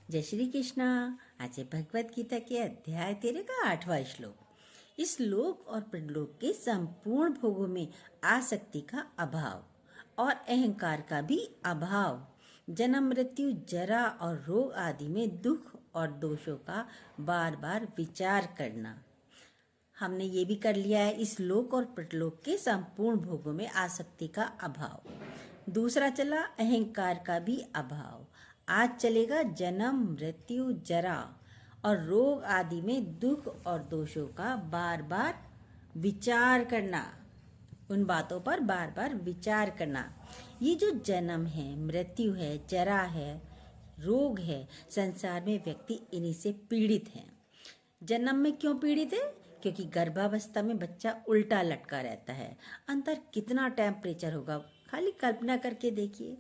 जय श्री कृष्णा। आज है भगवत गीता के अध्याय 13 का 8वां श्लोक। इस लोक और परलोक के संपूर्ण भोगों में आसक्ति का अभाव और अहंकार का भी अभाव, जन्म मृत्यु जरा और रोग आदि में दुख और दोषों का बार बार विचार करना। हमने ये भी कर लिया है, इस लोक और परलोक के संपूर्ण भोगों में आसक्ति का अभाव। दूसरा चला अहंकार का भी अभाव। आज चलेगा जन्म मृत्यु जरा और रोग आदि में दुख और दोषों का बार बार विचार करना, उन बातों पर बार बार विचार करना। ये जो जन्म है, मृत्यु है, जरा है, रोग है, संसार में व्यक्ति इन्हीं से पीड़ित है। जन्म में क्यों पीड़ित है? क्योंकि गर्भावस्था में बच्चा उल्टा लटका रहता है। अंदर कितना टेम्परेचर होगा, खाली कल्पना करके देखिए।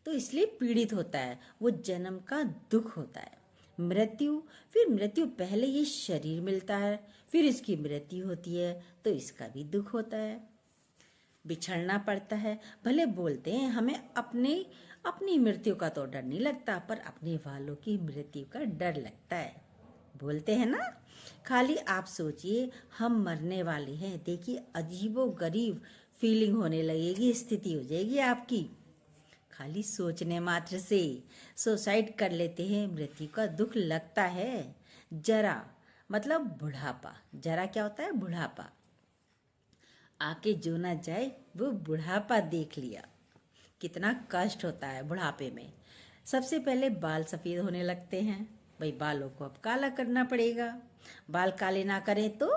तो इसलिए पीड़ित होता है, वो जन्म का दुख होता है। मृत्यु, फिर मृत्यु पहले ये शरीर मिलता है, फिर इसकी मृत्यु होती है, तो इसका भी दुख होता है। बिछड़ना पड़ता है। भले बोलते हैं हमें अपनी मृत्यु का तो डर नहीं लगता, पर अपने वालों की मृत्यु का डर लगता है। बोलते हैं ना। खाली आप सोचिए, हम मरने वाले हैं, देखिए अजीबो गरीब फीलिंग होने लगेगी, स्थिति हो जाएगी आपकी। खाली सोचने मात्र से सुसाइड कर लेते हैं, मृत्यु का दुख लगता है। जरा मतलब बुढ़ापा। जरा क्या होता है? बुढ़ापा। आके जो ना जाए वो बुढ़ापा देख लिया, कितना कष्ट होता है बुढ़ापे में। सबसे पहले बाल सफ़ेद होने लगते हैं। भाई बालों को अब काला करना पड़ेगा। बाल काले ना करें तो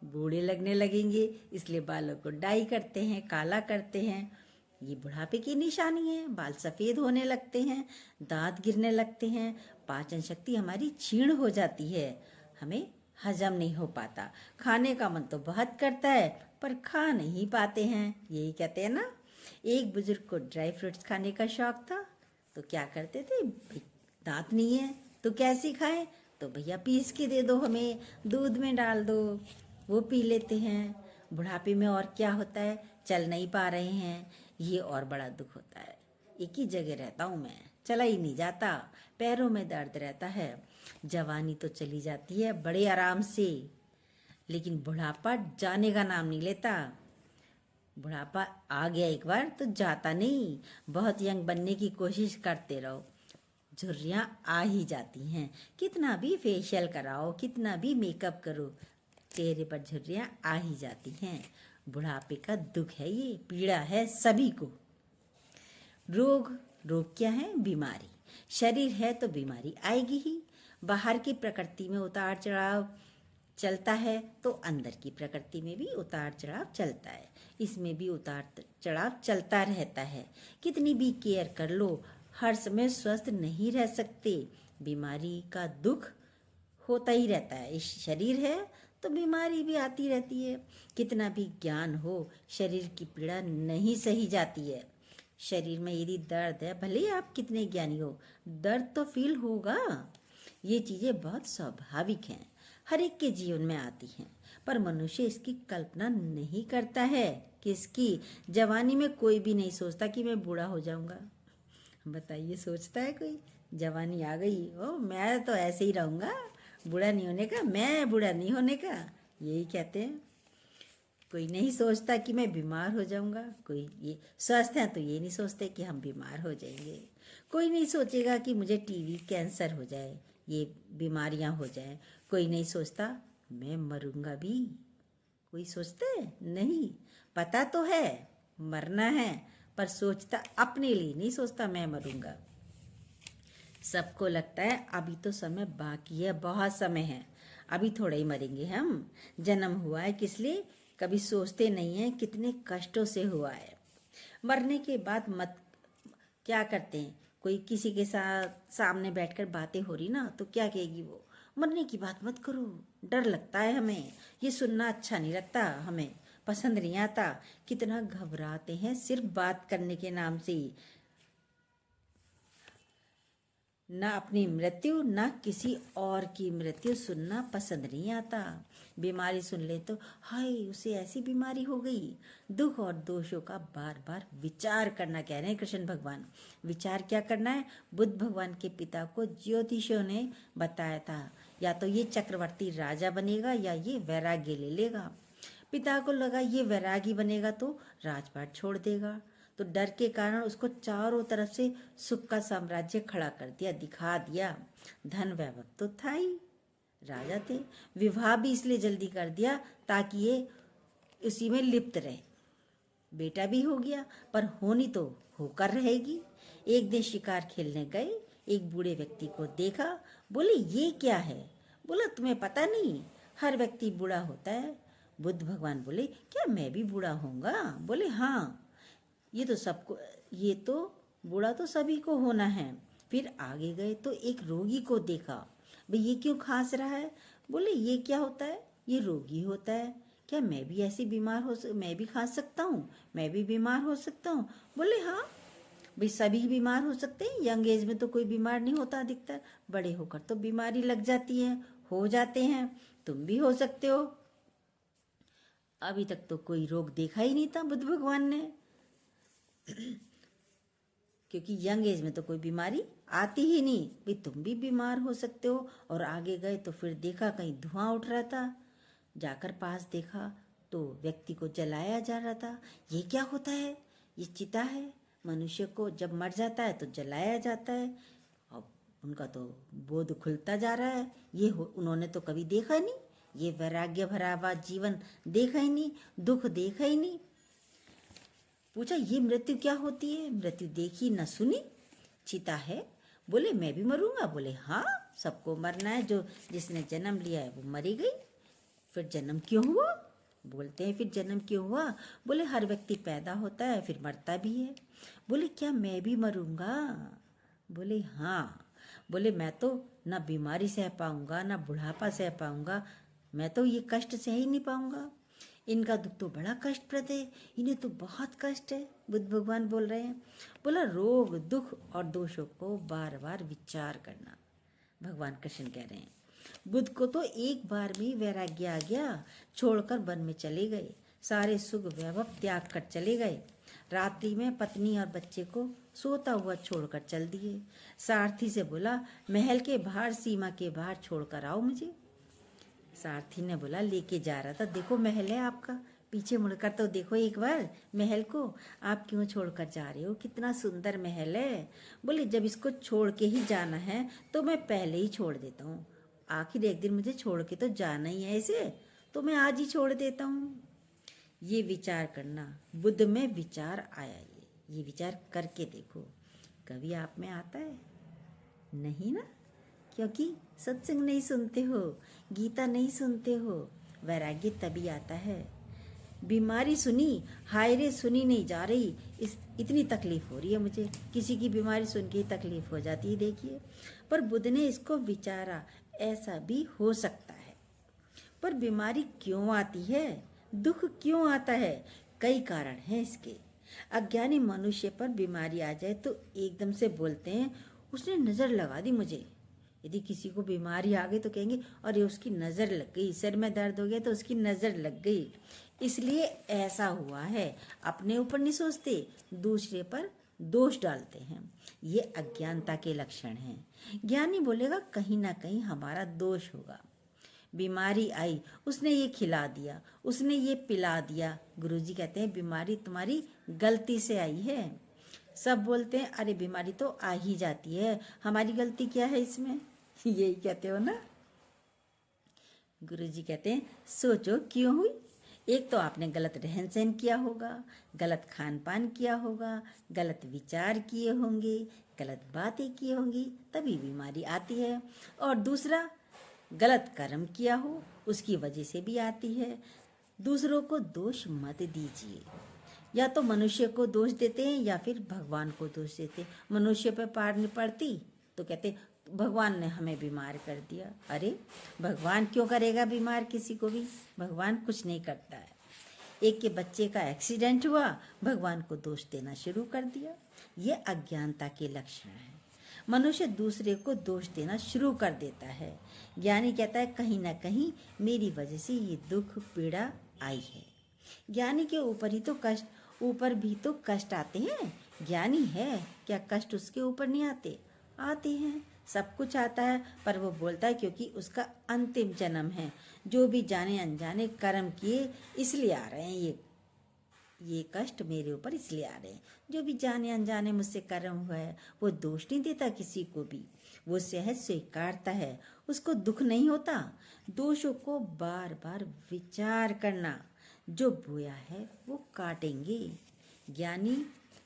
बूढ़े लगने लगेंगे, इसलिए बालों को डाई करते हैं, काला करते हैं। ये बुढ़ापे की निशानी है। बाल सफ़ेद होने लगते हैं, दांत गिरने लगते हैं, पाचन शक्ति हमारी क्षीण हो जाती है, हमें हजम नहीं हो पाता। खाने का मन तो बहुत करता है, पर खा नहीं पाते हैं। यही कहते हैं ना। एक बुजुर्ग को ड्राई फ्रूट्स खाने का शौक था, तो क्या करते थे? दांत नहीं है तो कैसे खाएं? तो भैया पीस के दे दो, हमें दूध में डाल दो, वो पी लेते हैं। बुढ़ापे में और क्या होता है? चल नहीं पा रहे हैं, ये और बड़ा दुख होता है। एक ही जगह रहता हूँ मैं, चला ही नहीं जाता, पैरों में दर्द रहता है। जवानी तो चली जाती है बड़े आराम से, लेकिन बुढ़ापा जाने का नाम नहीं लेता। बुढ़ापा आ गया एक बार तो जाता नहीं। बहुत यंग बनने की कोशिश करते रहो, झुर्रियाँ आ ही जाती हैं। कितना भी फेशियल कराओ, कितना भी मेकअप करो, चेहरे पर झुर्रियाँ आ ही जाती हैं। बुढ़ापे का दुख है, ये पीड़ा है सभी को। रोग, रोग क्या है? बीमारी। शरीर है तो बीमारी आएगी ही। बाहर की प्रकृति में उतार चढ़ाव चलता है, तो अंदर की प्रकृति में भी उतार चढ़ाव चलता है। इसमें भी उतार चढ़ाव चलता रहता है। कितनी भी केयर कर लो, हर समय स्वस्थ नहीं रह सकते। बीमारी का दुख होता ही रहता है। इस शरीर है तो बीमारी भी आती रहती है। कितना भी ज्ञान हो, शरीर की पीड़ा नहीं सही जाती है। शरीर में यदि दर्द है, भले ही आप कितने ज्ञानी हो, दर्द तो फील होगा। ये चीज़ें बहुत स्वाभाविक हैं, हर एक के जीवन में आती हैं, पर मनुष्य इसकी कल्पना नहीं करता है कि इसकी जवानी में कोई भी नहीं सोचता कि मैं बूढ़ा हो जाऊंगा। बताइए, सोचता है कोई? जवानी आ गई, ओ मैं तो ऐसे ही रहूँगा, बूढ़ा नहीं होने का, मैं बूढ़ा नहीं होने का, यही कहते हैं। कोई नहीं सोचता कि मैं बीमार हो जाऊंगा। कोई ये स्वस्थ हैं तो ये नहीं सोचते कि हम बीमार हो जाएंगे। कोई नहीं सोचेगा कि मुझे टीबी, कैंसर हो जाए, ये बीमारियां हो जाएं। कोई नहीं सोचता मैं मरूंगा भी। कोई सोचते नहीं। पता तो है मरना है, पर सोचता अपने लिए नहीं सोचता मैं मरूंगा। सबको लगता है अभी तो समय बाकी है, बहुत समय है, अभी थोड़ा ही मरेंगे हम। जन्म हुआ है किस लिए? कभी सोचते नहीं है कितने कष्टों से हुआ है। मरने के बाद मत क्या करते हैं? कोई किसी के साथ सामने बैठकर बातें हो रही ना, तो क्या कहेगी वो? मरने की बात मत करो, डर लगता है हमें, ये सुनना अच्छा नहीं लगता, हमें पसंद नहीं आता। कितना घबराते हैं सिर्फ बात करने के नाम से ही। ना अपनी मृत्यु ना किसी और की मृत्यु सुनना पसंद नहीं आता। बीमारी सुन ले तो हाय उसे ऐसी बीमारी हो गई। दुख और दोषों का बार बार विचार करना कह रहे हैं कृष्ण भगवान। विचार क्या करना है? बुद्ध भगवान के पिता को ज्योतिषियों ने बताया था, या तो ये चक्रवर्ती राजा बनेगा या ये वैराग्य ले लेगा। पिता को लगा ये वैरागी बनेगा तो राजपाट छोड़ देगा, तो डर के कारण उसको चारों तरफ से सुख का साम्राज्य खड़ा कर दिया, दिखा दिया। धन वैभव तो था ही, राजा थे। विवाह भी इसलिए जल्दी कर दिया ताकि ये उसी में लिप्त रहे। बेटा भी हो गया, पर होनी तो होकर रहेगी। एक दिन शिकार खेलने गए, एक बूढ़े व्यक्ति को देखा, बोले ये क्या है? बोला तुम्हें पता नहीं, हर व्यक्ति बूढ़ा होता है। बुद्ध भगवान बोले क्या मैं भी बूढ़ा होऊंगा? बोले हाँ, ये तो बूढ़ा तो सभी को होना है। फिर आगे गए तो एक रोगी को देखा, भाई ये क्यों खांस रहा है? बोले ये क्या होता है? ये रोगी होता है। क्या मैं भी ऐसी मैं भी खांस सकता हूँ? मैं भी बीमार हो सकता हूँ? बोले हाँ, भाई सभी बीमार हो सकते हैं। यंग एज में तो कोई बीमार नहीं होता अधिकतर, बड़े होकर तो बीमारी लग जाती है, हो जाते हैं। तुम भी हो सकते हो। अभी तक तो कोई रोग देखा ही नहीं था बुद्ध भगवान ने, क्योंकि यंग एज में तो कोई बीमारी आती ही नहीं। भाई तुम भी बीमार हो सकते हो। और आगे गए तो फिर देखा कहीं धुआं उठ रहा था। जाकर पास देखा तो व्यक्ति को जलाया जा रहा था। ये क्या होता है? ये चिता है। मनुष्य को जब मर जाता है तो जलाया जाता है। अब उनका तो बोध खुलता जा रहा है। उन्होंने तो कभी देखा नहीं, ये वैराग्य भरा हुआ जीवन देखा ही नहीं, दुख देखा ही नहीं। पूछा ये मृत्यु क्या होती है? मृत्यु देखी न सुनी, चिता है। बोले मैं भी मरूंगा? बोले हाँ, सबको मरना है, जो जिसने जन्म लिया है वो मरी गई। फिर जन्म क्यों हुआ? बोलते हैं फिर जन्म क्यों हुआ? बोले हर व्यक्ति पैदा होता है फिर मरता भी है। बोले क्या मैं भी मरूंगा? बोले हाँ। बोले मैं तो ना बीमारी सह पाऊंगा ना बुढ़ापा सह पाऊंगा, मैं तो ये कष्ट सह ही नहीं पाऊंगा। इनका दुख तो बड़ा कष्टप्रद है, इन्हें तो बहुत कष्ट है। बुद्ध भगवान बोल रहे हैं। बोला रोग दुख और दोषों को बार बार विचार करना। भगवान कृष्ण कह रहे हैं। बुद्ध को तो एक बार में वैराग्य आ गया, छोड़कर वन में चले गए। सारे सुख वैभव त्याग कर चले गए। रात्रि में पत्नी और बच्चे को सोता हुआ छोड़कर चल दिए। सारथी से बोला महल के बाहर, सीमा के बाहर छोड़कर आओ मुझे। सारथी ने बोला लेके जा रहा था, देखो महल है आपका, पीछे मुड़कर तो देखो एक बार महल को, आप क्यों छोड़कर जा रहे हो? कितना सुंदर महल है। बोले जब इसको छोड़ के ही जाना है तो मैं पहले ही छोड़ देता हूँ। आखिर एक दिन मुझे छोड़ के तो जाना ही है इसे, तो मैं आज ही छोड़ देता हूँ। ये विचार करना, बुद्ध में विचार आया। ये विचार करके देखो, कभी आप में आता है? नहीं ना, क्योंकि सत्संग नहीं सुनते हो, गीता नहीं सुनते हो। वैराग्य तभी आता है। बीमारी सुनी, हाय रे सुनी नहीं जा रही, इतनी तकलीफ हो रही है मुझे। किसी की बीमारी सुन के ही तकलीफ हो जाती है, देखिए। पर बुद्ध ने इसको विचारा, ऐसा भी हो सकता है। पर बीमारी क्यों आती है? दुख क्यों आता है? कई कारण हैं इसके। अज्ञानी मनुष्य पर बीमारी आ जाए तो एकदम से बोलते हैं उसने नजर लगा दी मुझे। यदि किसी को बीमारी आ गई तो कहेंगे अरे उसकी नजर लग गई, सिर में दर्द हो गया तो उसकी नजर लग गई, इसलिए ऐसा हुआ है। अपने ऊपर नहीं सोचते, दूसरे पर दोष डालते हैं। ये अज्ञानता के लक्षण हैं। ज्ञानी बोलेगा कहीं ना कहीं हमारा दोष होगा। बीमारी आई, उसने ये खिला दिया, उसने ये पिला दिया। गुरुजी कहते हैं बीमारी तुम्हारी गलती से आई है। सब बोलते हैं अरे बीमारी तो आ ही जाती है, हमारी गलती क्या है इसमें? यही कहते हो ना। गुरुजी कहते हैं सोचो क्यों हुई। एक तो आपने गलत रहन सहन किया होगा, गलत खान पान किया होगा, गलत विचार किए होंगे, गलत बातें की होंगी, तभी बीमारी आती है। और दूसरा गलत कर्म किया हो, उसकी वजह से भी आती है। दूसरों को दोष मत दीजिए। या तो मनुष्य को दोष देते हैं या फिर भगवान को दोष देते हैं। मनुष्य पे पार नहीं पड़ती तो कहते भगवान ने हमें बीमार कर दिया। अरे भगवान क्यों करेगा बीमार किसी को भी? भगवान कुछ नहीं करता है। एक के बच्चे का एक्सीडेंट हुआ, भगवान को दोष देना शुरू कर दिया। ये अज्ञानता के लक्षण है। मनुष्य दूसरे को दोष देना शुरू कर देता है। ज्ञानी कहता है कहीं ना कहीं मेरी वजह से ये दुख पीड़ा आई है। ज्ञानी के ऊपर भी तो कष्ट आते हैं। ज्ञानी है, क्या कष्ट उसके ऊपर नहीं आते? आते हैं, सब कुछ आता है, पर वो बोलता है क्योंकि उसका अंतिम जन्म है। जो भी जाने अनजाने कर्म किए इसलिए आ रहे हैं ये कष्ट मेरे ऊपर इसलिए आ रहे हैं। जो भी जाने अनजाने मुझसे कर्म हुआ है वो दोष नहीं देता किसी को भी, वो सहज स्वीकारता है, उसको दुख नहीं होता। दोषों को बार बार विचार करना, जो बोया है वो काटेंगे। ज्ञानी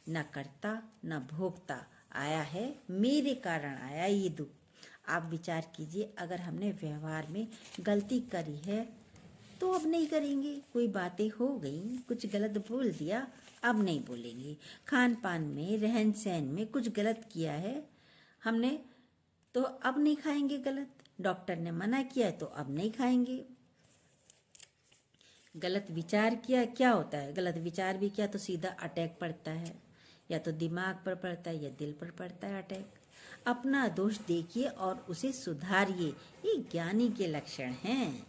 न करता न भोगता, आया है मेरे कारण आया ये दुख। आप विचार कीजिए, अगर हमने व्यवहार में गलती करी है तो अब नहीं करेंगे। कोई बातें हो गई, कुछ गलत बोल दिया, अब नहीं बोलेंगे। खान पान में, रहन सहन में कुछ गलत किया है हमने तो अब नहीं खाएंगे गलत। डॉक्टर ने मना किया है तो अब नहीं खाएंगे। गलत विचार किया, क्या होता है? गलत विचार भी किया तो सीधा अटैक पड़ता है, या तो दिमाग पर पड़ता है या दिल पर पड़ता है अटैक। अपना दोष देखिए और उसे सुधारिए, ये ज्ञानी के लक्षण हैं।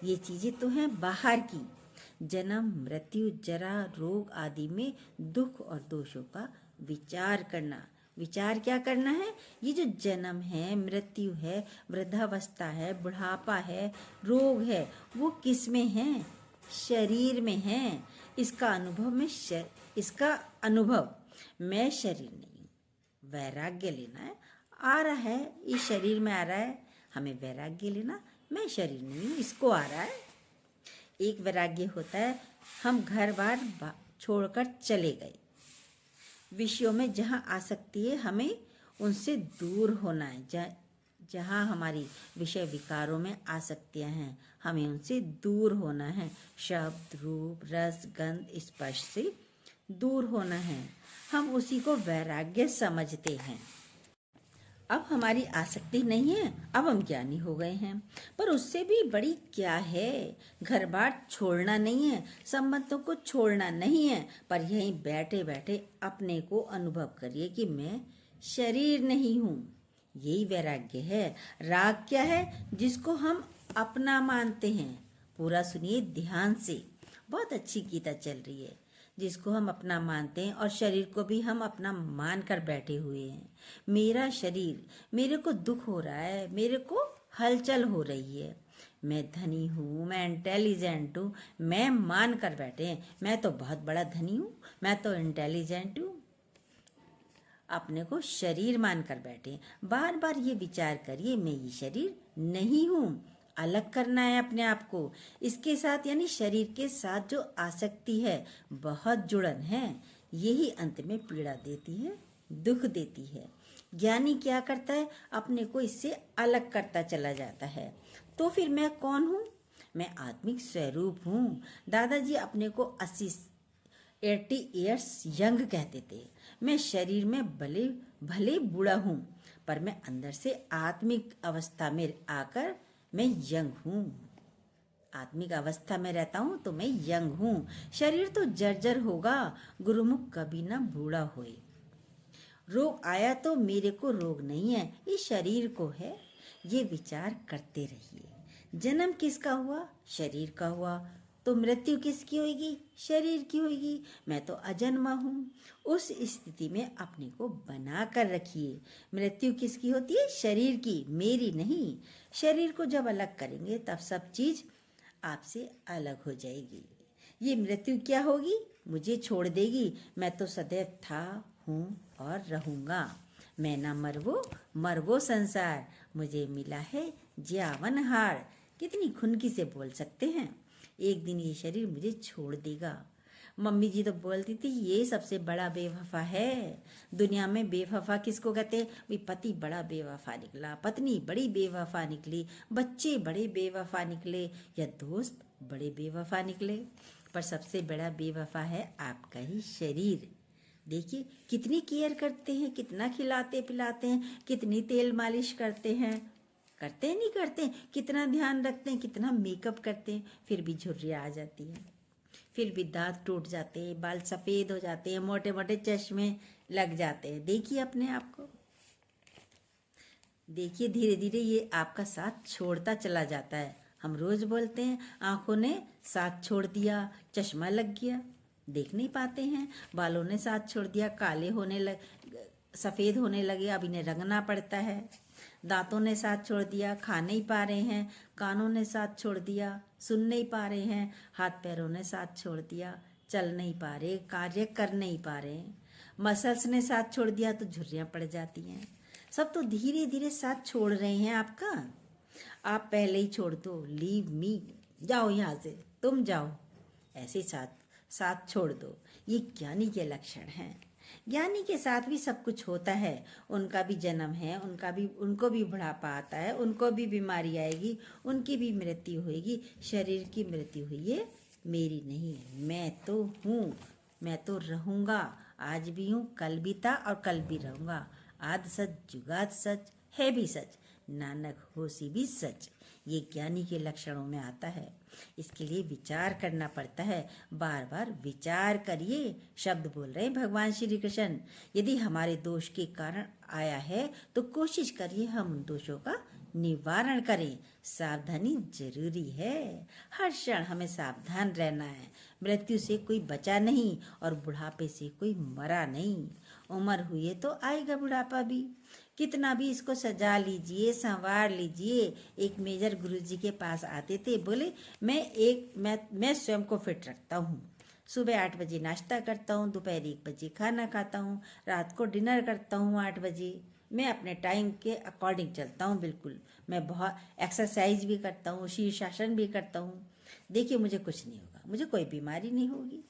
ये चीजें तो हैं बाहर की। जन्म, मृत्यु, जरा, रोग आदि में दुख और दोषों का विचार करना। विचार क्या करना है? ये जो जन्म है, मृत्यु है, वृद्धावस्था है, बुढ़ापा है, रोग है, वो किस में है? शरीर में है। इसका अनुभव मैं शरीर नहीं हूँ। वैराग्य लेना है, आ रहा है, इस शरीर में आ रहा है, हमें वैराग्य लेना, मैं शरीर नहीं हूँ, इसको आ रहा है। एक वैराग्य होता है, हम घर बार छोड़कर चले गए, विषयों में जहाँ आसक्ति है हमें उनसे दूर होना है। जहाँ हमारी विषय विकारों में आसक्तियाँ हैं हमें उनसे दूर होना है। शब्द, रूप, रस, गंध, स्पर्श से दूर होना है। हम उसी को वैराग्य समझते हैं। अब हमारी आसक्ति नहीं है, अब हम ज्ञानी हो गए हैं। पर उससे भी बड़ी क्या है? घर बार छोड़ना नहीं है, संबंधों को छोड़ना नहीं है, पर यहीं बैठे बैठे अपने को अनुभव करिए कि मैं शरीर नहीं हूँ। यही वैराग्य है। राग क्या है? जिसको हम अपना मानते हैं। पूरा सुनिए ध्यान से, बहुत अच्छी गीता चल रही है। जिसको हम अपना मानते हैं और शरीर को भी हम अपना मान कर बैठे हुए हैं। मेरा शरीर, मेरे को दुख हो रहा है, मेरे को हलचल हो रही है, मैं धनी हूँ, मैं इंटेलिजेंट हूँ, मैं मान कर बैठे हैं मैं तो बहुत बड़ा धनी हूँ, मैं तो इंटेलिजेंट हूँ। अपने को शरीर मान कर बैठे। बार बार ये विचार करिए मैं ये शरीर नहीं हूँ। अलग करना है अपने आप को इसके साथ, यानी शरीर के साथ जो आसक्ति है, बहुत जुड़न है, यही अंत में पीड़ा देती है, दुख देती है। ज्ञानी क्या करता है? अपने को इससे अलग करता चला जाता है। तो फिर मैं कौन हूँ? मैं आत्मिक स्वरूप हूँ। दादाजी अपने को 80 ईयर्स यंग कहते थे। मैं शरीर में भले बूढ़ा हूँ, पर मैं अंदर से आत्मिक अवस्था में आकर मैं यंग हूँ। आत्मिक अवस्था में रहता हूँ तो मैं यंग हूँ। शरीर तो जर्जर होगा, गुरुमुख कभी ना बूढ़ा होए। रोग आया तो मेरे को रोग नहीं है, ये शरीर को है। ये विचार करते रहिए। जन्म किसका हुआ? शरीर का हुआ। तो मृत्यु किसकी होगी? शरीर की होगी। मैं तो अजन्मा हूँ। उस स्थिति में अपने को बना कर रखिए। मृत्यु किसकी होती है? शरीर की, मेरी नहीं। शरीर को जब अलग करेंगे तब सब चीज आपसे अलग हो जाएगी। ये मृत्यु क्या होगी? मुझे छोड़ देगी। मैं तो सदैव था, हूँ और रहूँगा। मैं ना मरवो संसार, मुझे मिला है ज्यावन हार। कितनी खुनकी से बोल सकते हैं। एक दिन ये शरीर मुझे छोड़ देगा। मम्मी जी तो बोलती थी ये सबसे बड़ा बेवफा है दुनिया में। बेवफा किसको कहते हैं? भाई पति बड़ा बेवफा निकला, पत्नी बड़ी बेवफा निकली, बच्चे बड़े बेवफा निकले, या दोस्त बड़े बेवफा निकले, पर सबसे बड़ा बेवफा है आपका ही शरीर। देखिए कितनी केयर करते हैं, कितना खिलाते पिलाते हैं, कितनी तेल मालिश करते हैं, करते हैं नहीं करते? कितना ध्यान रखते हैं, कितना मेकअप करते हैं, फिर भी झुर्रियाँ आ जाती हैं, फिर भी दांत टूट जाते हैं, बाल सफ़ेद हो जाते हैं, मोटे मोटे चश्मे लग जाते हैं। देखिए अपने आप को। देखिए धीरे धीरे ये आपका साथ छोड़ता चला जाता है। हम रोज बोलते हैं आंखों ने साथ छोड़ दिया, चश्मा लग गया, देख नहीं पाते हैं। बालों ने साथ छोड़ दिया, काले होने लग, सफ़ेद होने लगे, अब इन्हें रंगना पड़ता है। दांतों ने साथ छोड़ दिया, खा नहीं पा रहे हैं। कानों ने साथ छोड़ दिया, सुन नहीं पा रहे हैं। हाथ पैरों ने साथ छोड़ दिया, चल नहीं पा रहे, कार्य कर नहीं पा रहे। मसल्स ने साथ छोड़ दिया तो झुर्रियाँ पड़ जाती हैं। सब तो धीरे धीरे साथ छोड़ रहे हैं आपका। आप पहले ही छोड़ दो, लीव मी, जाओ यहाँ से, तुम जाओ, ऐसे साथ साथ छोड़ दो। ये ज्ञानी के लक्षण हैं। ज्ञानी के साथ भी सब कुछ होता है। उनका भी जन्म है, उनको भी बुढ़ापा आता है, उनको भी बीमारी आएगी, उनकी भी मृत्यु होगी। शरीर की मृत्यु हुई है, मेरी नहीं। मैं तो हूँ, मैं तो रहूँगा। आज भी हूँ, कल भी था और कल भी रहूँगा। आद सच जुगाद सच है भी सच, नानक होसी भी सच। ये ज्ञानी के लक्षणों में आता है। इसके लिए विचार करना पड़ता है। बार बार विचार करिए। शब्द बोल रहे हैं भगवान श्री कृष्ण। यदि हमारे दोष के कारण आया है तो कोशिश करिए हम उन दोषों का निवारण करें। सावधानी जरूरी है। हर क्षण हमें सावधान रहना है। मृत्यु से कोई बचा नहीं और बुढ़ापे से कोई मरा नहीं। उम्र हुई है तो आएगा बुढ़ापा भी। कितना भी इसको सजा लीजिए, संवार लीजिए। एक मेजर गुरुजी के पास आते थे, बोले मैं स्वयं को फिट रखता हूँ। सुबह 8 बजे नाश्ता करता हूँ, दोपहर 1 बजे खाना खाता हूँ, रात को डिनर करता हूँ 8 बजे। मैं अपने टाइम के अकॉर्डिंग चलता हूँ बिल्कुल। मैं बहुत एक्सरसाइज भी करता हूँ, शीर्षासन भी करता हूँ। देखिए मुझे कुछ नहीं होगा, मुझे कोई बीमारी नहीं होगी।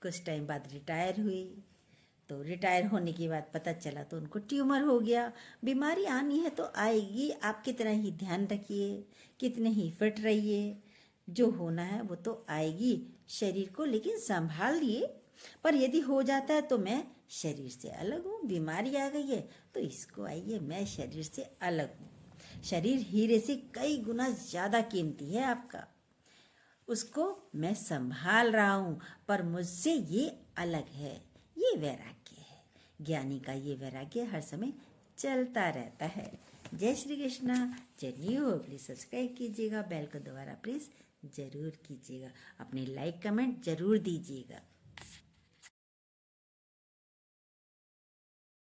कुछ टाइम बाद रिटायर हुई, तो रिटायर होने के बाद पता चला तो उनको ट्यूमर हो गया। बीमारी आनी है तो आएगी। आप कितना ही ध्यान रखिए, कितने ही फिट रहिए, जो होना है वो तो आएगी। शरीर को लेकिन संभाल लिए। पर यदि हो जाता है तो मैं शरीर से अलग हूँ। बीमारी आ गई है तो इसको आइए, मैं शरीर से अलग हूँ। शरीर हीरे से कई गुना ज़्यादा कीमती है आपका, उसको मैं संभाल रहा हूँ, पर मुझसे ये अलग है। ये वैराग्य है। ज्ञानी का ये वैराग्य हर समय चलता रहता है। जय श्री कृष्णा। जय न्यू हो प्लीज सब्सक्राइब कीजिएगा, बेल को दोबारा प्रेस जरूर कीजिएगा, अपने लाइक कमेंट जरूर दीजिएगा।